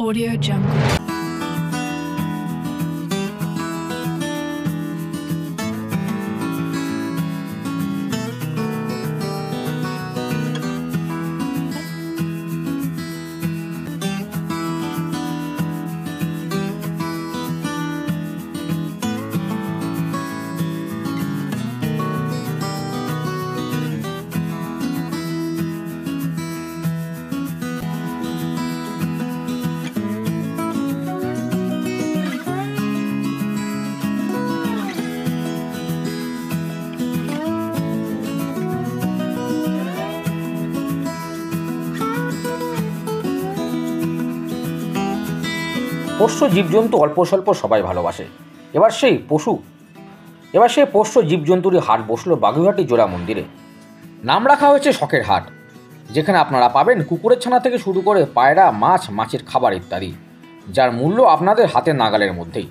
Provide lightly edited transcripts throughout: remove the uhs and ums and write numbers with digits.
Audio Jungle. পোষ্য জীবজন্তু অল্প স্বল্প সবাই ভালোবাসে। এবার সেই পোষ্য জীবজন্তুরই হাট বসলো বাগুইআটি জোড়া মন্দিরে। নাম রাখা হয়েছে শখের হাট, যেখানে আপনারা পাবেন কুকুরের ছানা থেকে শুরু করে পায়রা, মাছ, মাছের খাবার ইত্যাদি, যার মূল্য আপনাদের হাতের নাগালের মধ্যেই।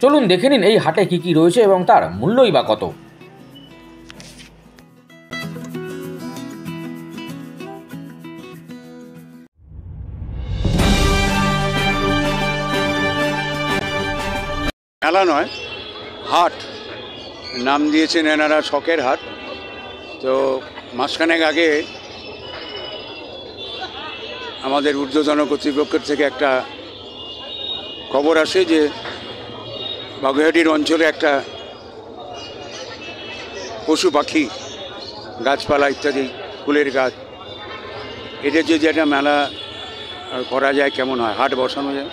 চলুন দেখে নিন এই হাটে কী কী রয়েছে এবং তার মূল্যই বা কত। মেলা নয়, হাট নাম দিয়েছেন এনারা শখের হাট। তো মাসখানেক আগে আমাদের ঊর্ধ্বতন কর্তৃপক্ষের থেকে একটা খবর আসে যে বাগুইআটির অঞ্চলে একটা পশু পাখি, গাছপালা ইত্যাদি, ফুলের গাছ, এদের যদি একটা মেলা করা যায় কেমন হয়, হাট বসানো যায়।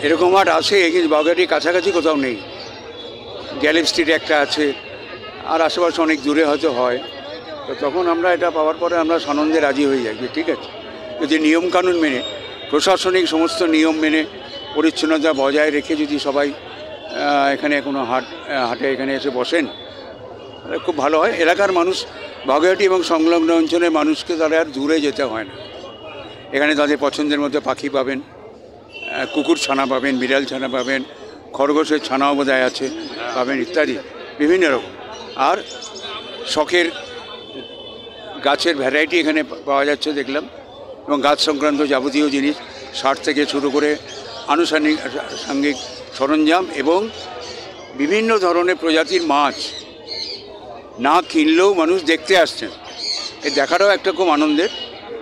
এরকম হাট আছে কিন্তু বাগুইআটির কাছাকাছি কোথাও নেই। গ্যালিপ স্ট্রিটে একটা আছে, আর আশেপাশে অনেক দূরে হয়তো হয়। তো তখন আমরা এটা পাওয়ার পরে আমরা সানন্দে রাজি হয়ে যাই যে ঠিক আছে, যদি নিয়মকানুন মেনে, প্রশাসনিক সমস্ত নিয়ম মেনে, পরিচ্ছন্নতা বজায় রেখে যদি সবাই এখানে কোনো হাটে এখানে এসে বসেন, তাহলে খুব ভালো হয়। এলাকার মানুষ, বাগুইআটি এবং সংলগ্ন অঞ্চলের মানুষকে তারা আর দূরে যেতে হয় না। এখানে তাদের পছন্দের মতো পাখি পাবেন, কুকুর ছানা পাবেন, বিড়াল ছানা পাবেন, খরগোশের ছানাও বোধহয় আছে পাবেন ইত্যাদি বিভিন্ন রকম। আর শখের গাছের ভ্যারাইটি এখানে পাওয়া যাচ্ছে দেখলাম, এবং গাছ সংক্রান্ত যাবতীয় জিনিস, সার থেকে শুরু করে আনুষঙ্গিক সরঞ্জাম এবং বিভিন্ন ধরনের প্রজাতির মাছ না কিনলেও মানুষ দেখতে আসছেন। এ দেখাটাও একটা খুব আনন্দের।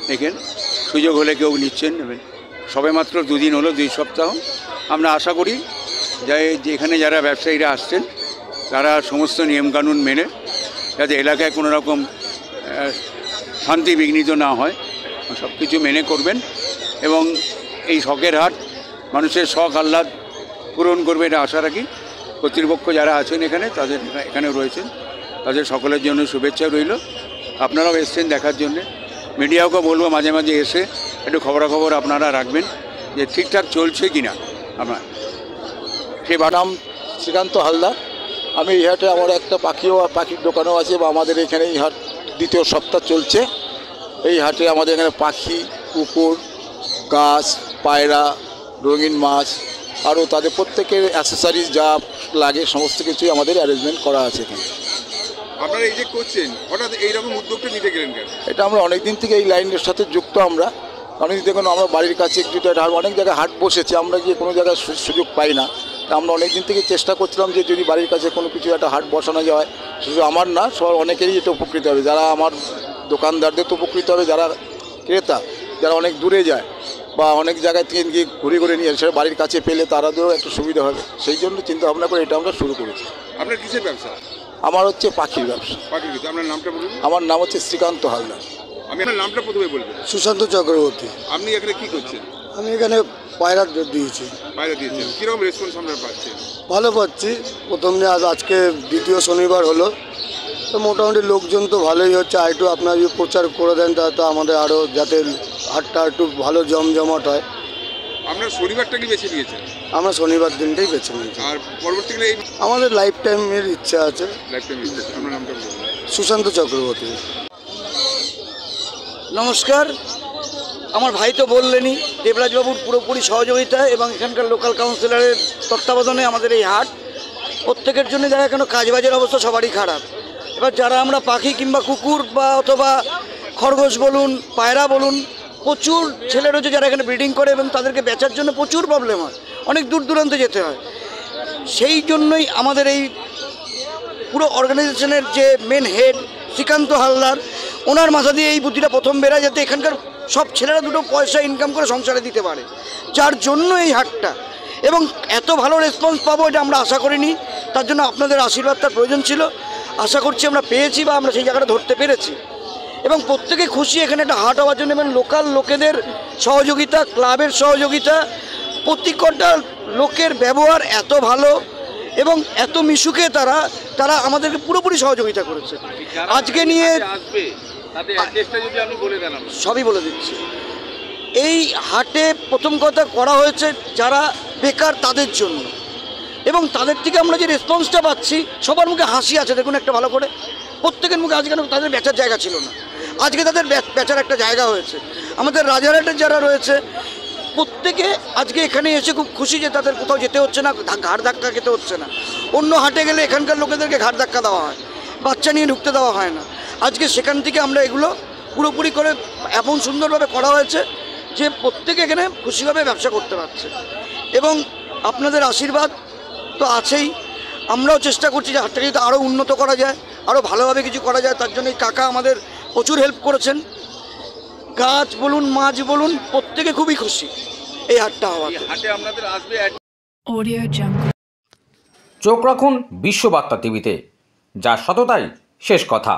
দেখেন, সুযোগ হলে কেউ নিচ্ছেন, নেবেন। সবে মাত্র 2 দিন হলো, 2 সপ্তাহ। আমরা আশা করি যে এখানে যারা ব্যবসায়ীরা আসছেন তারা সমস্ত নিয়মকানুন মেনে, যাতে এলাকায় কোনো রকম শান্তি বিঘ্নিত না হয়, সব কিছু মেনে করবেন। এবং এই শখের হাট মানুষের শখ আহ্লাদ পূরণ করবে, এটা আশা রাখি। কর্তৃপক্ষ যারা আছেন এখানে, তাদের এখানে রয়েছেন, তাদের সকলের জন্য শুভেচ্ছা রইল। আপনারাও এসছেন দেখার জন্যে। মিডিয়াকেও বলবো মাঝে মাঝে এসে একটু খবরাখবর আপনারা রাখবেন যে ঠিকঠাক চলছে কি না। আমার সেই নাম শ্রীকান্ত হালদার। আমি এই হাটে আমার একটা পাখির দোকানও আছে, বা আমাদের এখানে এই হাট 2য় সপ্তাহ চলছে। এই হাটে আমাদের এখানে পাখি, কুকুর, গাছ, পায়রা, রঙিন মাছ, আরও তাদের প্রত্যেকের অ্যাসেসরিজ যা লাগে সমস্ত কিছুই আমাদের অ্যারেঞ্জমেন্ট করা আছে এখানে। আপনারা এই যে করছেন, হঠাৎ এইরকম উদ্যোগটা নিতে গেলেন কেন? এটা আমরা অনেক দিন থেকে এই লাইনের সাথে যুক্ত। আমরা অনেক দেখুন, আমরা বাড়ির কাছে একটু অনেক জায়গায় হাট বসেছে, আমরা গিয়ে কোনো জায়গায় সুযোগ পাই না। তা আমরা অনেক দিন থেকে চেষ্টা করছিলাম যে যদি বাড়ির কাছে কোনো কিছু একটা হাট বসানো যায়, শুধু আমার না, সবার অনেকেরই এটা উপকৃত হবে। যারা আমার দোকানদারদের তো উপকৃত হবে, যারা ক্রেতা, যারা অনেক দূরে যায় বা অনেক জায়গায় থেকে গিয়ে ঘুরে নিয়ে এসে বাড়ির কাছে পেলে তারাদেরও একটু সুবিধা হবে। সেই জন্য চিন্তা ভাবনা করে এটা আমরা শুরু করেছি। আপনার কিসের ব্যবসা? আমার হচ্ছে পাখির ব্যবসা। পাখির ব্যবসা। আপনার নামটা বলুন। আমার নাম হচ্ছে শ্রীকান্ত হালদার। আমি আপনার নামটা প্রথমে বলবেন। সুশান্ত চক্রবর্তী। আপনি এখানে কি করছেন? আমি এখানে পায়রা দিয়েছি। পায়রা দিয়েছেন, কীরকম রেসপন্স আমরা পাচ্ছি? ভালো পাচ্ছি। প্রথম দিন আজকে 2য় শনিবার হলো, তো মোটামুটি লোকজন তো ভালোই হচ্ছে। আর একটু আপনারা যদি প্রচার করে দেন তা তো আমাদের আরও যাতে হাটটা একটু ভালো জমজমাট হয়। আপনার শনিবারটা কি বেছে নিয়েছেন? আমরা শনিবার দিনটাই বেছে নিয়েছি। আর পরবর্তীকালে এই আমাদের লাইফ টাইমের ইচ্ছা আছে। লাইফ টাইম ইচ্ছা আছে। আপনার নামটা বলুন। সুশান্ত চক্রবর্তী। নমস্কার। আমার ভাই তো বললেনই, দেবরাজবাবুর পুরোপুরি সহযোগিতায় এবং এখানকার লোকাল কাউন্সিলরের তত্ত্বাবধানে আমাদের এই হাট প্রত্যেকের জন্য দেখা কেন কাজবাজের অবস্থা সবারই খারাপ। এবার যারা আমরা পাখি কিংবা কুকুর বা অথবা খরগোশ বলুন, পায়রা বলুন, প্রচুর ছেলে রয়েছে যারা এখানে ব্রিডিং করে এবং তাদেরকে বেচার জন্য প্রচুর প্রবলেম হয়, অনেক দূর দূরান্তে যেতে হয়। সেই জন্যই আমাদের এই পুরো অর্গানাইজেশনের যে মেন হেড শ্রীকান্ত হালদার, ওনার মাথা দিয়ে এই বুদ্ধিটা প্রথম বেরায় যাতে এখানকার সব ছেলেরা দুটো পয়সা ইনকাম করে সংসারে দিতে পারে, যার জন্য এই হাটটা। এবং এত ভালো রেসপন্স পাবো এটা আমরা আশা করিনি, তার জন্য আপনাদের আশীর্বাদ তার প্রয়োজন ছিল। আশা করছি আমরা পেয়েছি বা আমরা সেই জায়গাটা ধরতে পেরেছি এবং প্রত্যেকে খুশি এখানে একটা হাট হওয়ার জন্য। এবং লোকাল লোকেদের সহযোগিতা, ক্লাবের সহযোগিতা, প্রত্যেকটা লোকের ব্যবহার এত ভালো এবং এত মিশুকে তারা আমাদেরকে পুরোপুরি সহযোগিতা করেছে। আজকে নিয়ে সবই বলে দিচ্ছি, এই হাটে প্রথম কথা করা হয়েছে যারা বেকার তাদের জন্য, এবং তাদের থেকে আমরা যে রেসপন্সটা পাচ্ছি, সবার মুখে হাসি আছে। দেখুন একটা ভালো করে প্রত্যেকের মুখে আজকে তাদের বেচার জায়গা ছিল না, আজকে তাদের বেচার একটা জায়গা হয়েছে। আমাদের রাজারহাটের যারা রয়েছে প্রত্যেকে আজকে এখানে এসে খুব খুশি যে তাদের কোথাও যেতে হচ্ছে না, ঘাড় ধাক্কা খেতে হচ্ছে না। অন্য হাটে গেলে এখানকার লোকেদেরকে ঘাড় ধাক্কা দেওয়া হয়, বাচ্চা নিয়ে ঢুকতে দেওয়া হয় না। আজকে সেখান থেকে আমরা এগুলো পুরোপুরি করে এমন সুন্দরভাবে করা হয়েছে যে প্রত্যেকে এখানে খুশিভাবে ব্যবসা করতে পারছে। এবং আপনাদের আশীর্বাদ তো আছেই, আমরাও চেষ্টা করছি যে হাটটাকে যদি আরও উন্নত করা যায়, আরও ভালোভাবে কিছু করা যায়। তার জন্য এই কাকা আমাদের প্রচুর হেল্প করেছেন। গাছ বলুন, মাছ বলুন, প্রত্যেকে খুবই খুশি এই হাটটা হওয়াতে। চোখ রাখুন বিশ্ববার্তা টিভিতে, যার সততাই শেষ কথা।